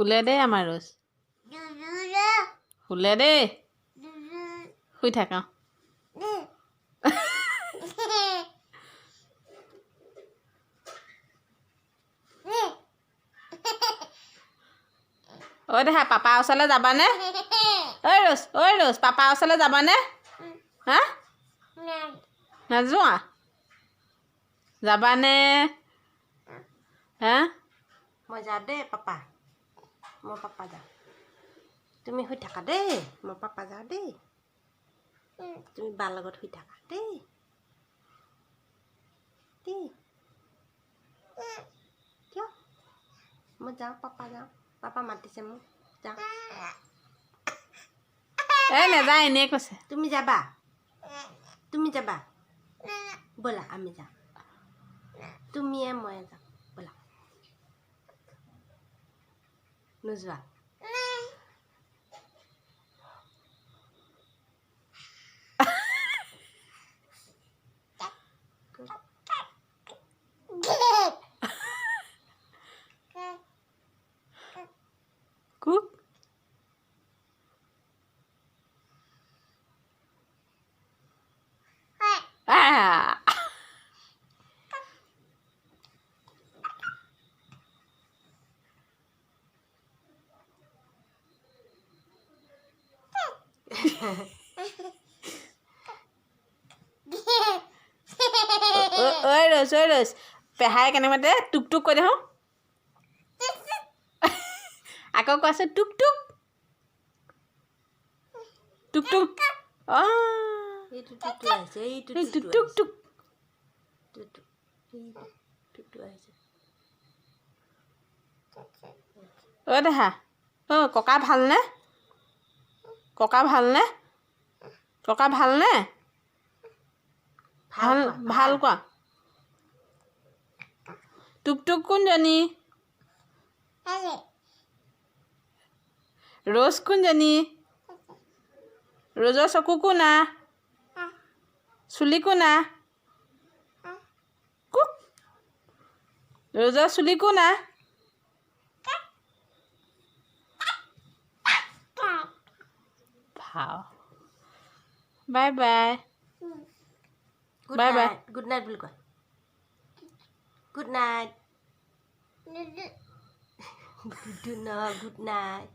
শুলে দেই আমাৰ ৰ'জ শুলে দেই শুই থাক ঐ দেহা পাপা ওচৰলৈ যাবানে ঐ ৰ'জ পাপা ওচৰলৈ যাবানে হা নাযোৱা যাবানে হা মই যাওঁ দেই পাপা মই পাপা যাওঁ তুমি শুই থাকা দেই মই পাপা যাওঁ দেই তুমি বাৰ লগত শুই থাকা দেই দেই কিয় মই যাওঁ পাপা মাতিছে মোক যাওঁ এই নেযায় এনেই কৈছে তুমি যাবা ব'লা আমি যাওঁ তুমিয়ে মই যাওঁ ব'লা নোযোৱা কুক ঐ ৰ'জ পেহাই কেনে মাতে টুক টুক কৈ দেখোন আকৌ কোৱাচোন টুক টুক টুক টুক টুক টুক ঐ দেহা ককা ভালনে ককা ভালনে ভাল কোৱা টুক টুক কোনজনী ৰ'জ কোনজনী ৰ'জৰ চকু কোনা চুলি কোনা কুক ৰ'জৰ চুলি কোনা ভাও bye bye bye bye good night বুলি কোৱা good night good night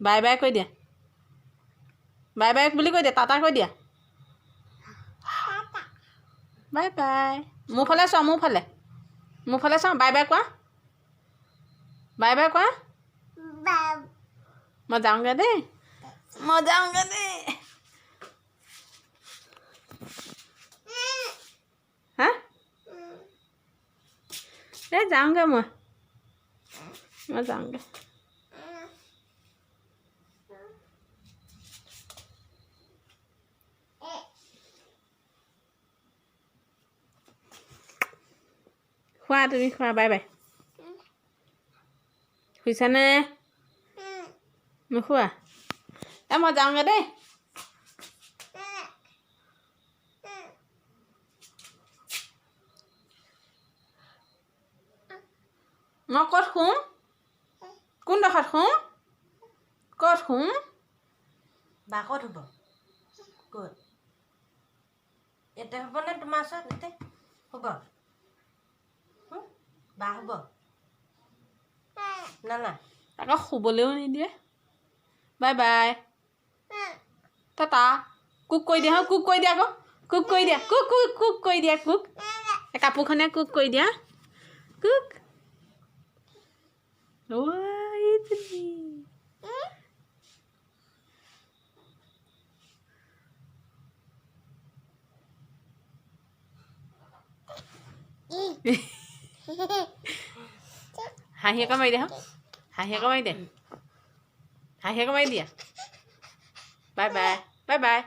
bye bye কৈ দিয়া বাই বাই বুলি কৈ দিয়া টাটা কৈ দিয়া বাই বাই মোৰ ফালে চোৱা মোৰ ফালে চাওঁ বাই বাই কোৱা মই যাওঁগৈ দেই হা এই যাওঁগৈ মই যাওঁগৈ খোৱা তুমি খোৱা বাই বাই শুইছানে নোখোৱা মই যাওঁগৈ দেই মই ক'ত শুম কোনডোখৰত শুম ক'ত শুম বা ক'ত হ'ব ক'ত এতিয়া হ'ব নে তোমাৰ ওচৰত এতিয়া হ'ব বা হ'ব না আকৌ শুবলৈও নিদিয়ে বাই বাই টাটা কুক কৰি দিয়া কুক কৰি দিয়া আকৌ কুক কৰি দিয়া কুক কৰি দিয়া কুক কাপোৰখনে কুক কৰি দিয়া কুক হাঁহি আকৌ মাৰি দিয়া হাঁহি আকৌ মাৰি দিয়া বাই বাই